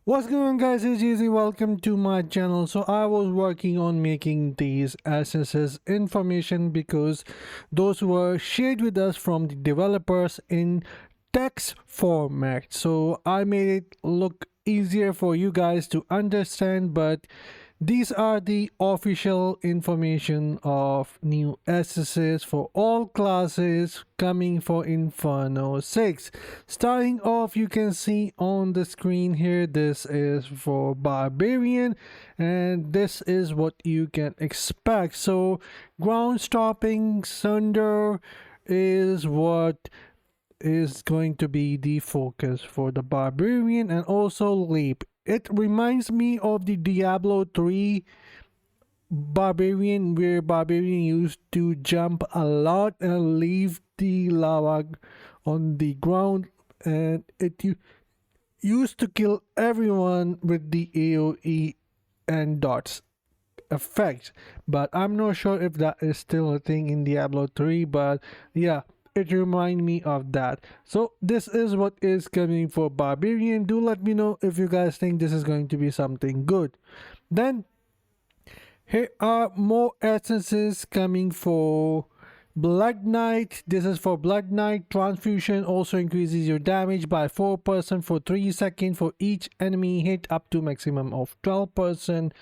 What's going on, guys? It's Easy. Welcome to my channel. So I was working on making these SSS information because those were shared with us from the developers in text format. So I made it look easier for you guys to understand, but these are the official information of new SSS for all classes coming for Inferno 6. Starting off, you can see on the screen here, this is for Barbarian, and this is what you can expect. So ground stopping Sunder is what is going to be the focus for the Barbarian, and also Leap. It reminds me of the Diablo 3 Barbarian, where Barbarian used to jump a lot and leave the lava on the ground, and used to kill everyone with the AoE and dots effect. But I'm not sure if that is still a thing in Diablo 3, but yeah, it reminds me of that. So this is what is coming for Barbarian. Do let me know if you guys think this is going to be something good. Then here are more essences coming for Blood Knight. This is for Blood Knight. Transfusion also increases your damage by 4% for 3 seconds for each enemy hit, up to maximum of 12%.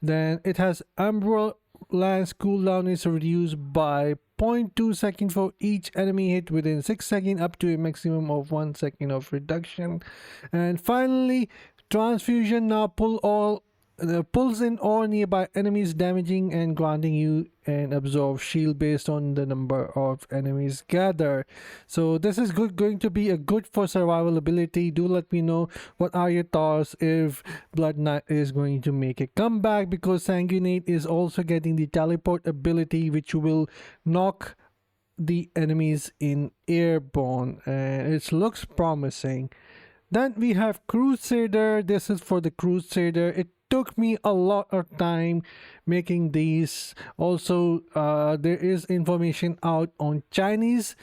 Then it has Umbral Lance cooldown is reduced by 0.2 seconds for each enemy hit within 6 seconds, up to a maximum of 1 second of reduction. And finally, Transfusion now pulls in all nearby enemies, damaging and granting you an absorb shield based on the number of enemies gathered. So this is going to be a good for survival ability. Do let me know what are your thoughts if Blood Knight is going to make a comeback, because Sanguinate is also getting the teleport ability, which will knock the enemies in airborne, and it looks promising. Then we have Crusader. This is for the Crusader. It took me a lot of time making these. Also, there is information out on Chinese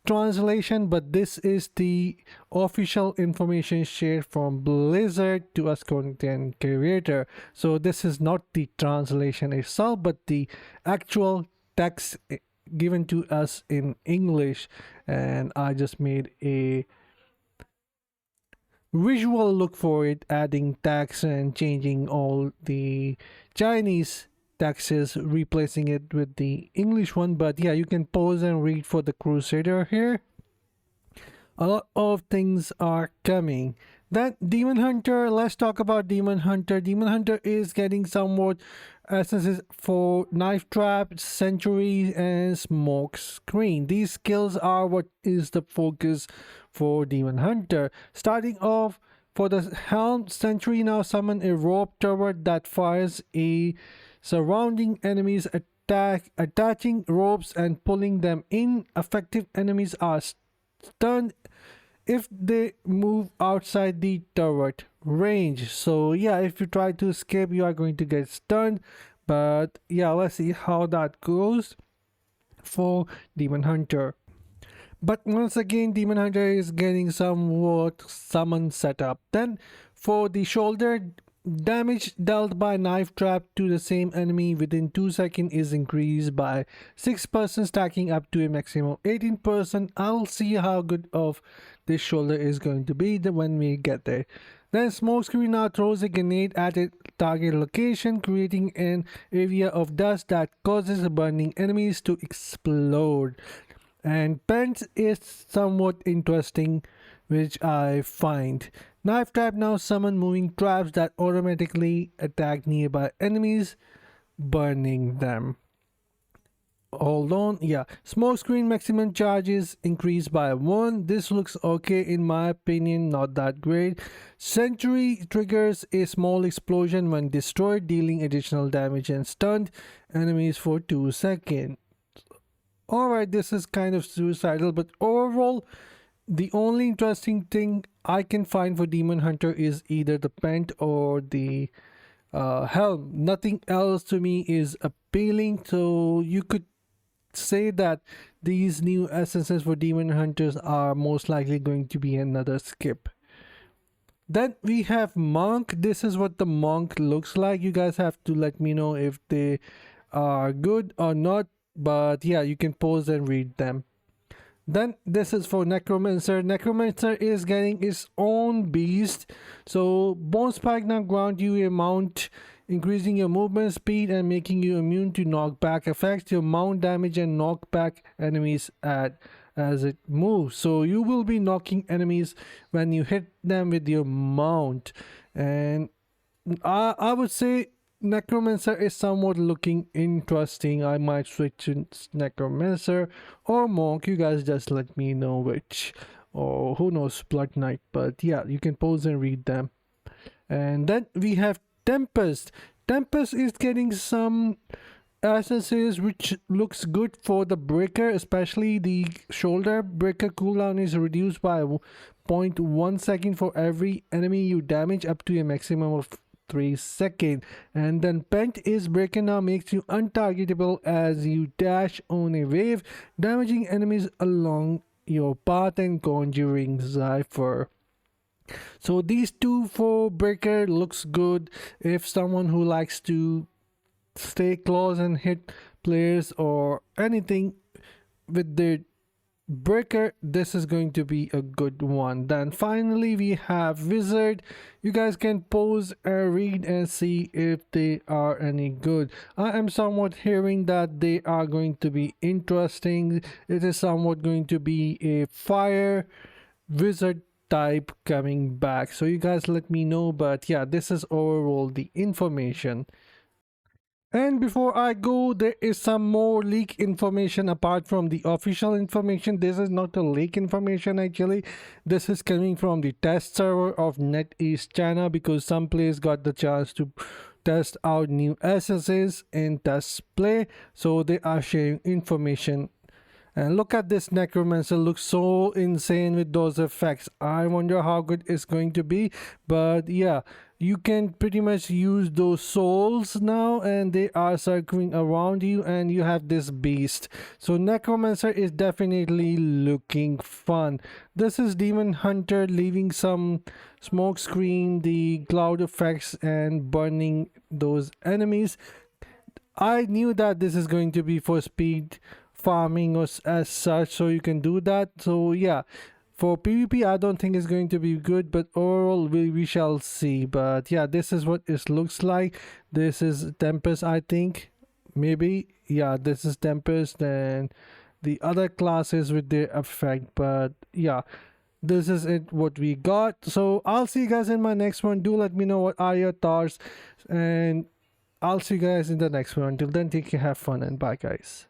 translation, but this is the official information shared from Blizzard to us content creator. So this is not the translation itself, but the actual text given to us in English, and I just made a visual look for it, adding text and changing all the Chinese texts, replacing it with the English one. But yeah, you can pause and read for the Crusader here. A lot of things are coming. Then Demon Hunter, let's talk about Demon Hunter. Demon Hunter is getting somewhat essences for Knife Trap, Century, and Smoke Screen. These skills are what is the focus for Demon Hunter. Starting off, for the Helm, Century now summon a rope turret that fires a surrounding enemies, attaching ropes and pulling them in. Effective enemies are stunned if they move outside the turret range. So yeah, if you try to escape, you are going to get stunned. But yeah, let's see how that goes for Demon Hunter. But once again, Demon Hunter is getting somewhat summon setup. Then for the shoulder, damage dealt by knife trap to the same enemy within 2 seconds is increased by 6%, stacking up to a maximum of 18%. I'll see how good of this shoulder is going to be when we get there. Then Smokescreen now throws a grenade at a target location, creating an area of dust that causes burning enemies to explode. And Pence is somewhat interesting, which I find. Knife Trap now summon moving traps that automatically attack nearby enemies, burning them. Hold on, yeah. Smoke screen maximum charges increased by 1. This looks okay in my opinion, not that great. Century triggers a small explosion when destroyed, dealing additional damage and stunned enemies for 2 seconds. Alright, this is kind of suicidal, but overall, the only interesting thing I can find for Demon Hunter is either the Pent or the Helm. Nothing else to me is appealing, so you could say that these new essences for Demon Hunters are most likely going to be another skip. Then we have monk. This is what the monk looks like. You guys have to let me know if they are good or not, but yeah, you can pause and read them. Then this is for Necromancer. Necromancer is getting its own beast. So Bone Spike now grant you a mount, increasing your movement speed and making you immune to knockback effects. Your mount damage and knockback enemies at as it moves. So you will be knocking enemies when you hit them with your mount. And I would say Necromancer is somewhat looking interesting. I might switch to Necromancer or Monk. You guys just let me know which. Or who knows, Blood Knight. But yeah, you can pause and read them. And then we have Tempest. Tempest is getting some accessories which looks good for the breaker, especially the shoulder breaker cooldown is reduced by 0.1 second for every enemy you damage, up to a maximum of 3 seconds. And then Pent is breaker now makes you untargetable as you dash on a wave, damaging enemies along your path and conjuring Cypher. So these two for breaker looks good if someone who likes to stay close and hit players or anything with their breaker. This is going to be a good one. Then finally we have wizard. You guys can pause and read and see if they are any good. I am somewhat hearing that they are going to be interesting. It is somewhat going to be a fire wizard type coming back, so you guys let me know. But yeah, this is overall the information. And before I go, there is some more leak information apart from the official information. This is not a leak information actually. This is coming from the test server of NetEase China, because some players got the chance to test out new SSs in test play. So they are sharing information. And look at this Necromancer, looks so insane with those effects. I wonder how good it's going to be. But yeah, you can pretty much use those souls now and they are circling around you and you have this beast. So Necromancer is definitely looking fun. This is Demon Hunter leaving some smoke screen, the cloud effects and burning those enemies. I knew that this is going to be for speed farming or as such, so you can do that. So yeah, for PvP I don't think it's going to be good, but overall we shall see. But yeah, this is what it looks like. This is Tempest, I think, maybe. Yeah, this is Tempest and the other classes with their effect. But yeah, this is it what we got. So I'll see you guys in my next one. Do let me know what are your thoughts, and I'll see you guys in the next one. Until then, take care, have fun, and bye guys.